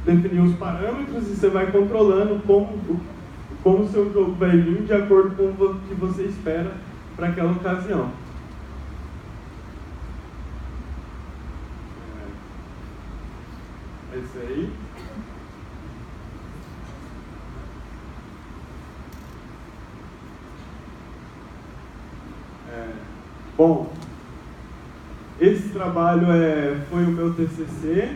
definir os parâmetros e você vai controlando como o seu jogo vai vir de acordo com o que você espera para aquela ocasião. É isso aí. Bom, esse trabalho foi o meu TCC,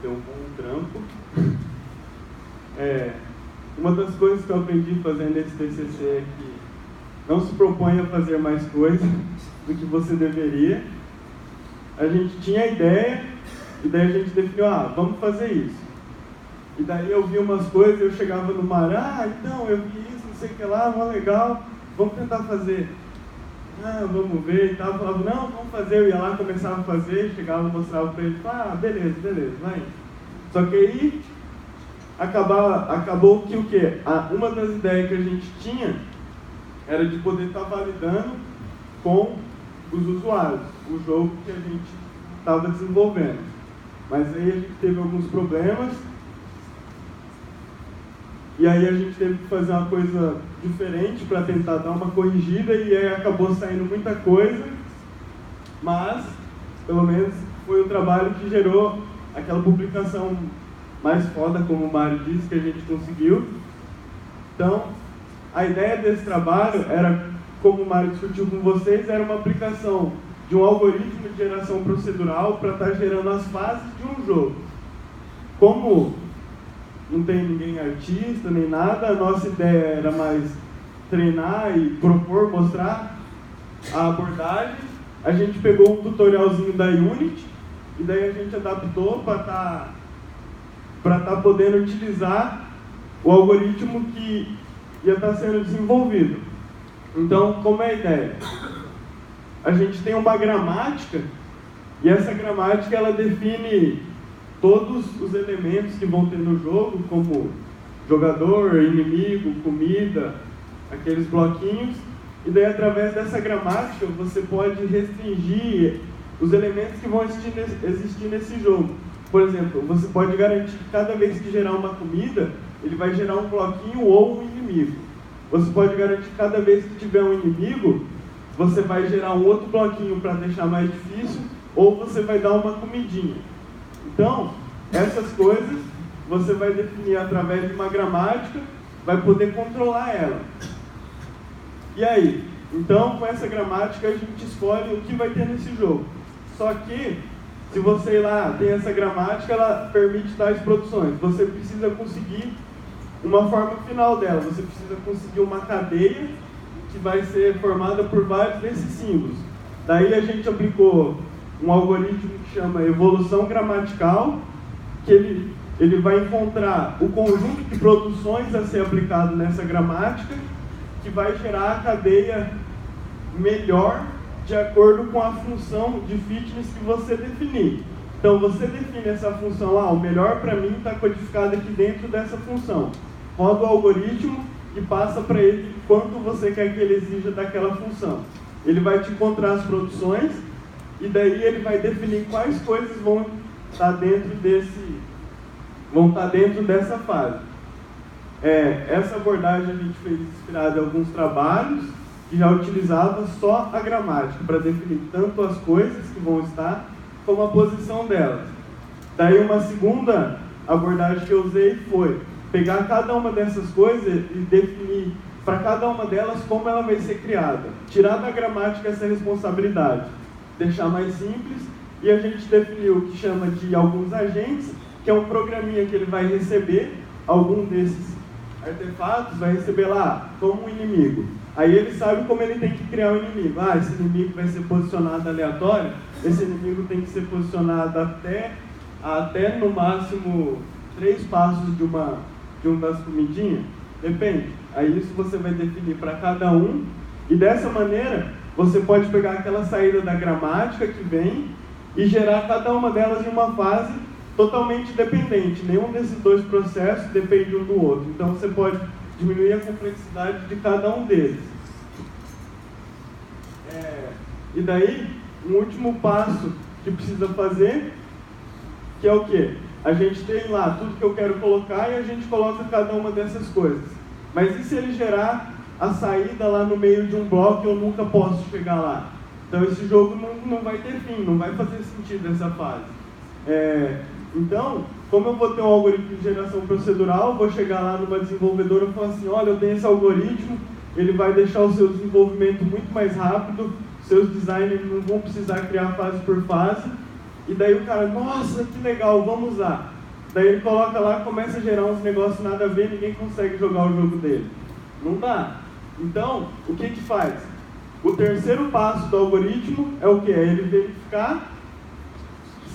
deu um bom trampo. Uma das coisas que eu aprendi fazendo esse TCC é que não se propõe a fazer mais coisas do que você deveria. A gente tinha a ideia, e daí a gente definiu, vamos fazer isso. E daí eu vi umas coisas, eu chegava no mar, então, eu vi isso, não sei o que lá, mó legal, vamos tentar fazer. Vamos ver e tal. Eu falava, não, vamos fazer. Eu ia lá, começava a fazer, chegava, mostrava para ele, beleza, vai. Só que aí, acabou que o quê? Uma das ideias que a gente tinha era de poder estar validando com os usuários o jogo que a gente estava desenvolvendo. Mas aí a gente teve alguns problemas, e aí a gente teve que fazer uma coisa diferente para tentar dar uma corrigida, e aí acabou saindo muita coisa, mas pelo menos foi o trabalho que gerou aquela publicação mais foda, como o Mário disse, que a gente conseguiu. Então, a ideia desse trabalho era, como o Mário discutiu com vocês, era uma aplicação de um algoritmo de geração procedural para estar gerando as fases de um jogo. Como não tem ninguém artista nem nada, a nossa ideia era mais treinar e propor, mostrar a abordagem. A gente pegou um tutorialzinho da Unity e daí a gente adaptou para estar podendo utilizar o algoritmo que ia estar sendo desenvolvido. Então, como é a ideia? A gente tem uma gramática, e essa gramática ela define todos os elementos que vão ter no jogo, como jogador, inimigo, comida, aqueles bloquinhos, e daí através dessa gramática você pode restringir os elementos que vão existir nesse jogo. Por exemplo, você pode garantir que cada vez que gerar uma comida, ele vai gerar um bloquinho ou um inimigo. Você pode garantir que cada vez que tiver um inimigo, você vai gerar um outro bloquinho para deixar mais difícil, ou você vai dar uma comidinha. Então, essas coisas você vai definir através de uma gramática, vai poder controlar ela. E aí? Então, com essa gramática, a gente escolhe o que vai ter nesse jogo. Só que, se você ir lá tem essa gramática, ela permite tais produções. Você precisa conseguir uma forma final dela. Você precisa conseguir uma cadeia que vai ser formada por vários desses símbolos. Daí a gente aplicou um algoritmo que chama evolução gramatical, que ele vai encontrar o conjunto de produções a ser aplicado nessa gramática, que vai gerar a cadeia melhor de acordo com a função de fitness que você definir. Então você define essa função, o melhor para mim está codificado aqui dentro dessa função. Roda o algoritmo e passa para ele quanto você quer que ele exija daquela função. Ele vai te encontrar as produções, e daí ele vai definir quais coisas vão estar dentro dessa fase. Essa abordagem a gente fez inspirada em alguns trabalhos que já utilizava só a gramática para definir tanto as coisas que vão estar como a posição delas. Daí uma segunda abordagem que eu usei foi pegar cada uma dessas coisas e definir para cada uma delas como ela vai ser criada. Tirar da gramática essa responsabilidade, deixar mais simples, e a gente definiu o que chama de alguns agentes, que é um programinha que ele vai receber algum desses artefatos, vai receber lá como um inimigo. Aí ele sabe como ele tem que criar um inimigo. Esse inimigo vai ser posicionado aleatório, esse inimigo tem que ser posicionado até no máximo 3 passos de uma das comidinhas. Depende. Aí isso você vai definir para cada um, e dessa maneira você pode pegar aquela saída da gramática que vem e gerar cada uma delas em uma fase totalmente dependente. Nenhum desses dois processos depende um do outro. Então você pode diminuir a complexidade de cada um deles. E daí, um último passo que precisa fazer, que é o quê? A gente tem lá tudo que eu quero colocar e a gente coloca cada uma dessas coisas. Mas e se ele gerar a saída lá no meio de um bloco e eu nunca posso chegar lá? Então esse jogo não vai ter fim, não vai fazer sentido essa fase. Então, como eu vou ter um algoritmo de geração procedural, vou chegar lá numa desenvolvedora e falar assim, olha, eu tenho esse algoritmo, ele vai deixar o seu desenvolvimento muito mais rápido, seus designers não vão precisar criar fase por fase, e daí o cara, nossa, que legal, vamos usar. Daí ele coloca lá, começa a gerar uns negócios nada a ver, ninguém consegue jogar o jogo dele. Não dá. Então, o que faz? O terceiro passo do algoritmo é o quê? É ele verificar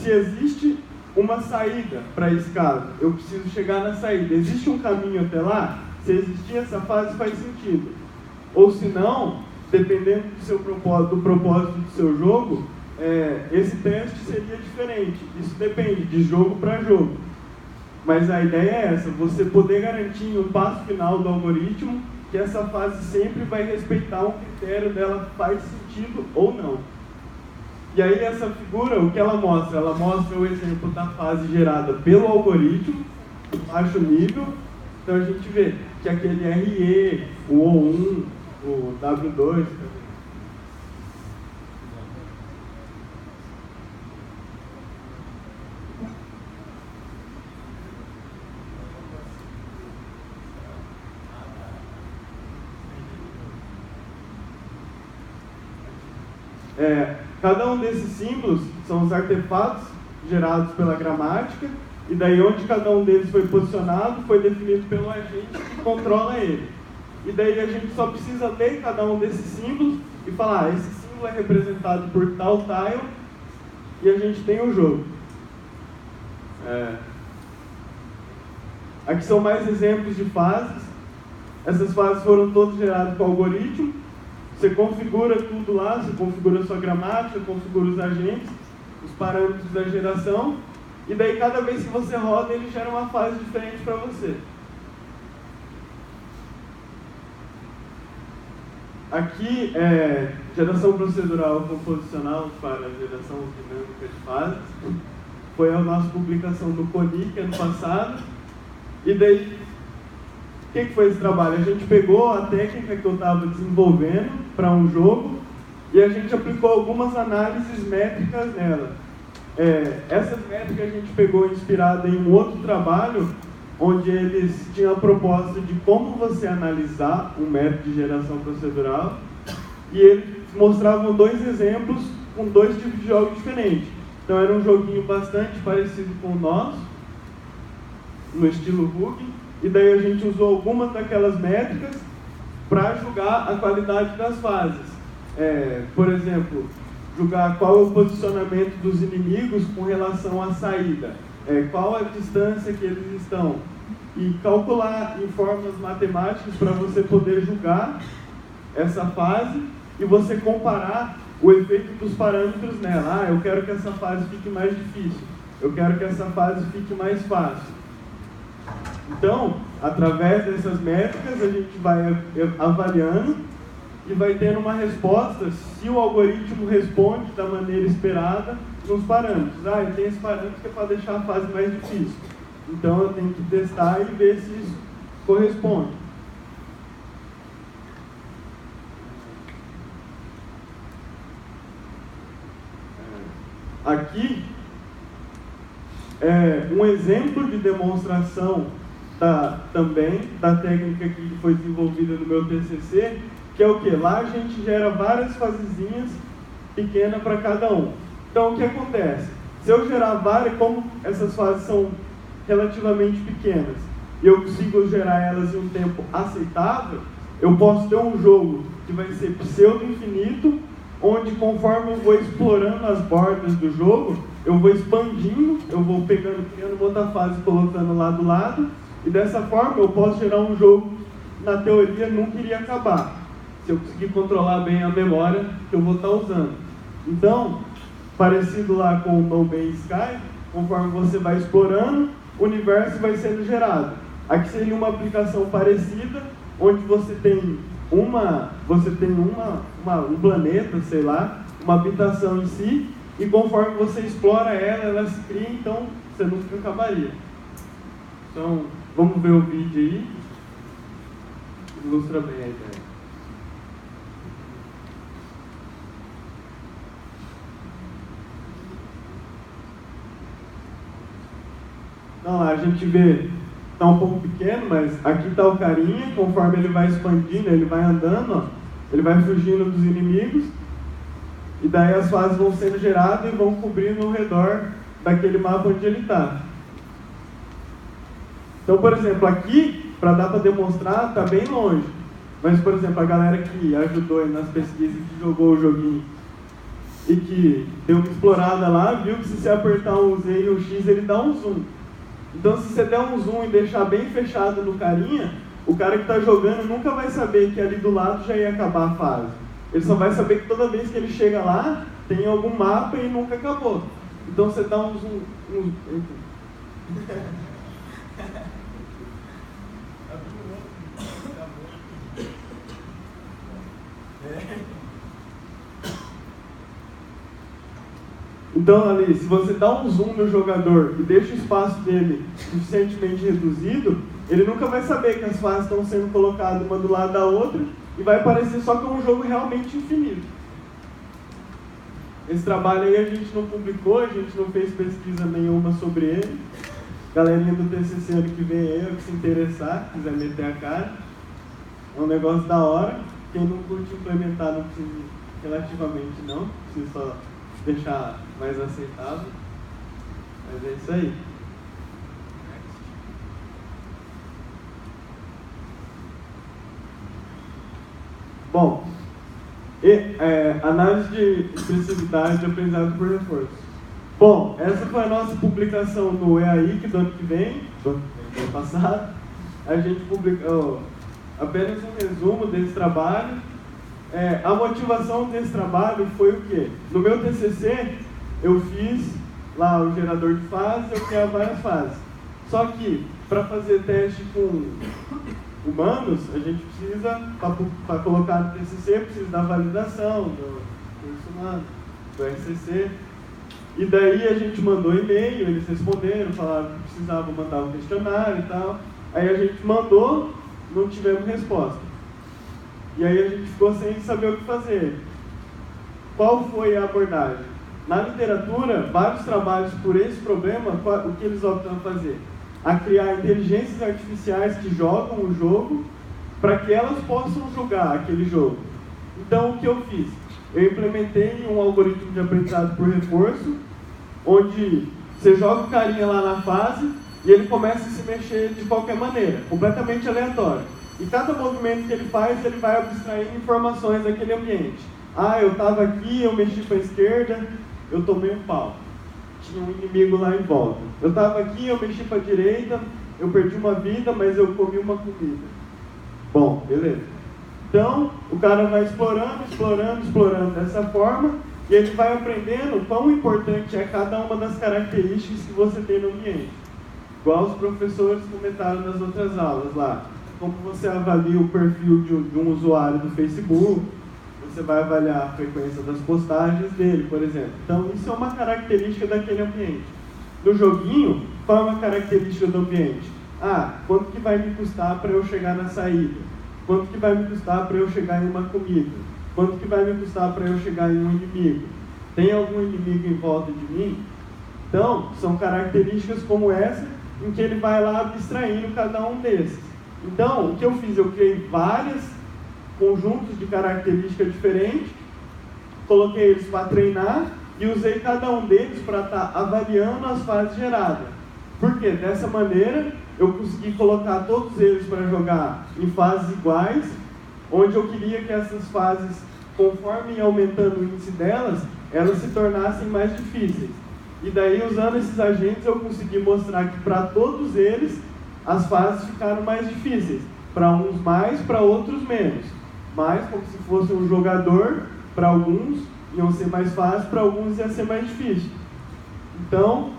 se existe uma saída para esse caso. Eu preciso chegar na saída. Existe um caminho até lá? Se existir essa fase, faz sentido. Ou se não, dependendo do propósito do seu jogo, esse teste seria diferente. Isso depende de jogo para jogo. Mas a ideia é essa, você poder garantir no passo final do algoritmo que essa fase sempre vai respeitar um critério dela faz sentido ou não. E aí essa figura, o que ela mostra? Ela mostra o exemplo da fase gerada pelo algoritmo, baixo nível. Então a gente vê que aquele RE, o O1, o W2... Cada um desses símbolos são os artefatos gerados pela gramática, e daí onde cada um deles foi posicionado foi definido pelo agente que controla ele. E daí a gente só precisa ler cada um desses símbolos e falar, esse símbolo é representado por tal tile, e a gente tem o jogo. Aqui são mais exemplos de fases. Essas fases foram todas geradas com o algoritmo. Você configura tudo lá, você configura a sua gramática, configura os agentes, os parâmetros da geração, e daí cada vez que você roda, ele gera uma fase diferente para você. Aqui é geração procedural composicional para geração dinâmica de fases. Foi a nossa publicação do CONIC ano passado. E daí, o que foi esse trabalho? A gente pegou a técnica que eu estava desenvolvendo para um jogo e a gente aplicou algumas análises métricas nela. Essas métricas a gente pegou inspirada em um outro trabalho onde eles tinham a proposta de como você analisar um método de geração procedural, e eles mostravam dois exemplos com dois tipos de jogos diferentes. Então era um joguinho bastante parecido com o nosso, no estilo Rug, e daí a gente usou algumas daquelas métricas para julgar a qualidade das fases. Por exemplo, julgar qual é o posicionamento dos inimigos com relação à saída, qual a distância que eles estão, e calcular em formas matemáticas para você poder julgar essa fase e você comparar o efeito dos parâmetros nela. Eu quero que essa fase fique mais difícil, eu quero que essa fase fique mais fácil. Então, através dessas métricas, a gente vai avaliando e vai tendo uma resposta se o algoritmo responde da maneira esperada nos parâmetros. Eu tenho esse parâmetro que é para deixar a fase mais difícil. Então, eu tenho que testar e ver se isso corresponde. Aqui é um exemplo de demonstração também da técnica que foi desenvolvida no meu TCC, que é o que? Lá a gente gera várias fasezinhas pequenas para cada um. Então o que acontece? Se eu gerar várias, como essas fases são relativamente pequenas e eu consigo gerar elas em um tempo aceitável, eu posso ter um jogo que vai ser pseudo-infinito, onde conforme eu vou explorando as bordas do jogo, eu vou expandindo, eu vou criando outra fase, colocando lá do lado, e dessa forma eu posso gerar um jogo que na teoria nunca iria acabar, se eu conseguir controlar bem a memória que eu vou estar usando. Então, parecido lá com o No Man's Sky, conforme você vai explorando, o universo vai sendo gerado. Aqui seria uma aplicação parecida, onde você tem um planeta, sei lá, uma habitação em si, e conforme você explora ela se cria então você nunca acabaria. Então, vamos ver o vídeo aí. Ilustra bem a ideia. Então lá, a gente vê, está um pouco pequeno, mas aqui está o carinha, conforme ele vai expandindo, ele vai andando, ó, ele vai fugindo dos inimigos, e daí as fases vão sendo geradas e vão cobrindo ao redor daquele mapa onde ele está. Então, por exemplo, aqui, para dar para demonstrar, está bem longe. Mas, por exemplo, a galera que ajudou aí nas pesquisas, que jogou o joguinho e que deu uma explorada lá, viu que se você apertar o Z e o X, ele dá um zoom. Então, se você der um zoom e deixar bem fechado no carinha, o cara que está jogando nunca vai saber que ali do lado já ia acabar a fase. Ele só vai saber que toda vez que ele chega lá, tem algum mapa e nunca acabou. Então, você dá um zoom... Então, ali, se você dá um zoom no jogador e deixa o espaço dele suficientemente reduzido, ele nunca vai saber que as fases estão sendo colocadas uma do lado da outra e vai parecer só que é um jogo realmente infinito. Esse trabalho aí a gente não publicou, a gente não fez pesquisa nenhuma sobre ele. Galerinha do TCC ano que vem aí, que se interessar, quiser meter a cara, é um negócio da hora. Quem não curte implementar não precisa, relativamente não, precisa só deixar mais aceitável, mas é isso aí. Bom, análise de expressividade de aprendizado por reforço. Bom, essa foi a nossa publicação no EAI, que do ano que vem, do ano passado, a gente publicou apenas um resumo desse trabalho. A motivação desse trabalho foi o quê? No meu TCC, eu fiz lá o gerador de fases, eu criava várias fases. Só que, para fazer teste com humanos, a gente precisa, para colocar no TCC, precisa da validação do curso humano, do RCC. E daí a gente mandou e-mail, eles responderam, falaram que precisavam mandar um questionário e tal. Aí a gente mandou, não tivemos resposta. E aí a gente ficou sem saber o que fazer. Qual foi a abordagem? Na literatura, vários trabalhos por esse problema, o que eles optam a fazer? A criar inteligências artificiais que jogam o jogo para que elas possam jogar aquele jogo. Então, o que eu fiz? Eu implementei um algoritmo de aprendizado por reforço, onde você joga o carinha lá na fase e ele começa a se mexer de qualquer maneira, completamente aleatório. E cada movimento que ele faz, ele vai abstraindo informações daquele ambiente. Ah, eu estava aqui, eu mexi para a esquerda, eu tomei um pau. Tinha um inimigo lá em volta. Eu estava aqui, eu mexi para a direita, eu perdi uma vida, mas eu comi uma comida. Bom, beleza. Então, o cara vai explorando dessa forma, e ele vai aprendendo quão importante é cada uma das características que você tem no ambiente. Igual os professores comentaram nas outras aulas lá. Como você avalia o perfil de um usuário do Facebook, você vai avaliar a frequência das postagens dele, por exemplo. Então, isso é uma característica daquele ambiente. No joguinho, qual é uma característica do ambiente? Ah, quanto que vai me custar para eu chegar na saída? Quanto que vai me custar para eu chegar em uma comida? Quanto que vai me custar para eu chegar em um inimigo? Tem algum inimigo em volta de mim? Então, são características como essa, em que ele vai lá abstraindo cada um desses. Então, o que eu fiz? Eu criei vários conjuntos de características diferentes, coloquei eles para treinar e usei cada um deles para estar avaliando as fases geradas. Por quê? Dessa maneira, eu consegui colocar todos eles para jogar em fases iguais, onde eu queria que essas fases, conforme ia aumentando o índice delas, elas se tornassem mais difíceis. E daí, usando esses agentes, eu consegui mostrar que para todos eles, as fases ficaram mais difíceis. Para uns mais, para outros menos. Mas, como se fosse um jogador, para alguns iam ser mais fáceis, para alguns ia ser mais difícil. Então,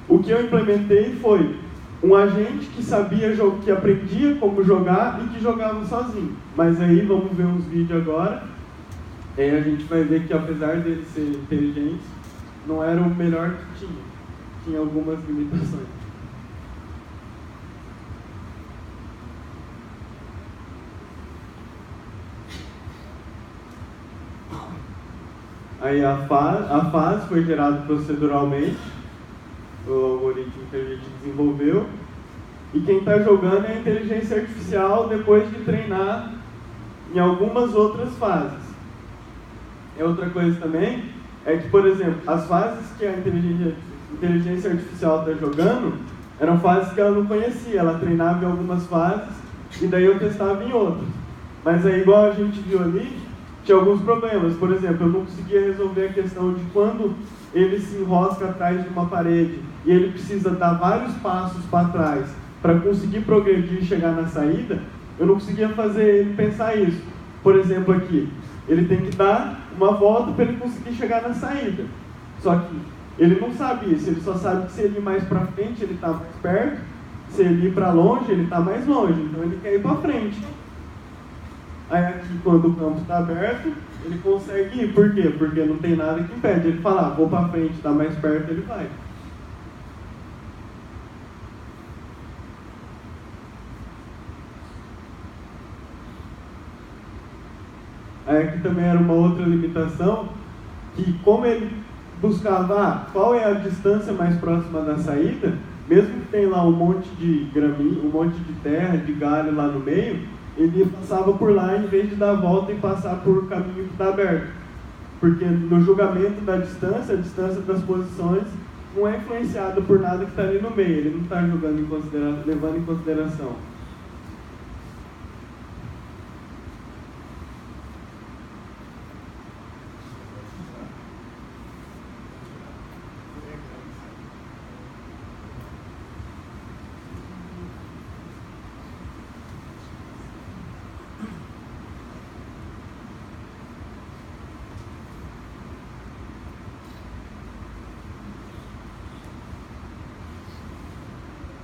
o que eu implementei foi um agente que sabia, que aprendia como jogar e que jogava sozinho. Mas aí, vamos ver uns vídeos agora. Aí a gente vai ver que, apesar deles serem inteligentes, não era o melhor que tinha. tinha algumas limitações. Aí a fase foi gerada proceduralmente, o algoritmo que a gente desenvolveu, e quem está jogando é a inteligência artificial depois de treinar em algumas outras fases. E outra coisa também é que, por exemplo, as fases que a inteligência artificial está jogando eram fases que ela não conhecia, ela treinava em algumas fases e daí eu testava em outras. Mas aí, igual a gente viu ali, tinha alguns problemas. Por exemplo, eu não conseguia resolver a questão de quando ele se enrosca atrás de uma parede e ele precisa dar vários passos para trás para conseguir progredir e chegar na saída, eu não conseguia fazer ele pensar isso. Por exemplo, aqui, ele tem que dar uma volta para ele conseguir chegar na saída. Só que ele não sabe isso, ele só sabe que se ele ir mais para frente, ele está mais perto, se ele ir para longe, ele está mais longe, então ele quer ir para frente. Aí aqui, quando o campo está aberto, ele consegue ir. Por quê? Porque não tem nada que impede. Ele fala, vou para frente, está mais perto, ele vai. Aí aqui também era uma outra limitação, que como ele buscava qual é a distância mais próxima da saída, mesmo que tenha lá um monte de graminha, um monte de terra, de galho lá no meio, ele passava por lá em vez de dar a volta e passar por o caminho que está aberto. Porque no julgamento da distância, a distância das posições não é influenciada por nada que está ali no meio, ele não está levando em consideração.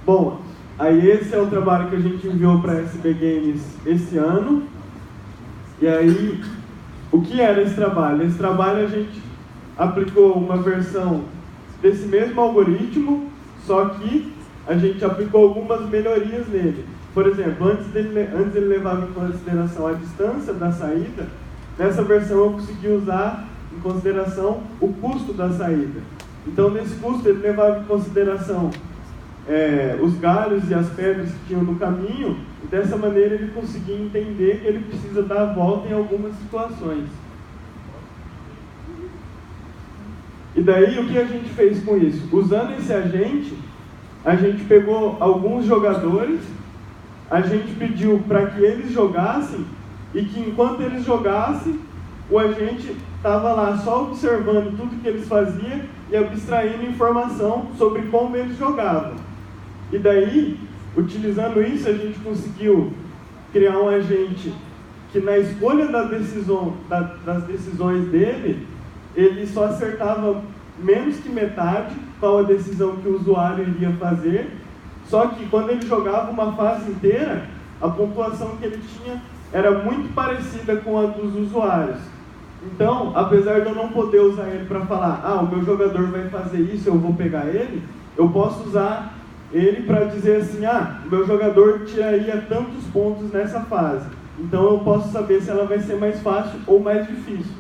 Bom, aí esse é o trabalho que a gente enviou para a SB Games esse ano. E aí, o que era esse trabalho? Esse trabalho a gente aplicou uma versão desse mesmo algoritmo, só que a gente aplicou algumas melhorias nele. Por exemplo, antes ele levava em consideração a distância da saída, nessa versão eu consegui usar em consideração o custo da saída. Então, nesse custo ele levava em consideração os galhos e as pedras que tinham no caminho, e dessa maneira ele conseguia entender que ele precisa dar a volta em algumas situações. E daí o que a gente fez com isso? Usando esse agente, a gente pegou alguns jogadores, a gente pediu para que eles jogassem, e que enquanto eles jogassem, o agente estava lá só observando tudo que eles faziam e abstraindo informação sobre como eles jogavam. E daí, utilizando isso, a gente conseguiu criar um agente que na escolha das decisões dele, ele só acertava menos que metade qual a decisão que o usuário iria fazer, só que quando ele jogava uma fase inteira, a pontuação que ele tinha era muito parecida com a dos usuários. Então, apesar de eu não poder usar ele para falar, o meu jogador vai fazer isso, eu vou pegar ele, eu posso usar ele para dizer assim, o meu jogador tiraria tantos pontos nessa fase. Então eu posso saber se ela vai ser mais fácil ou mais difícil.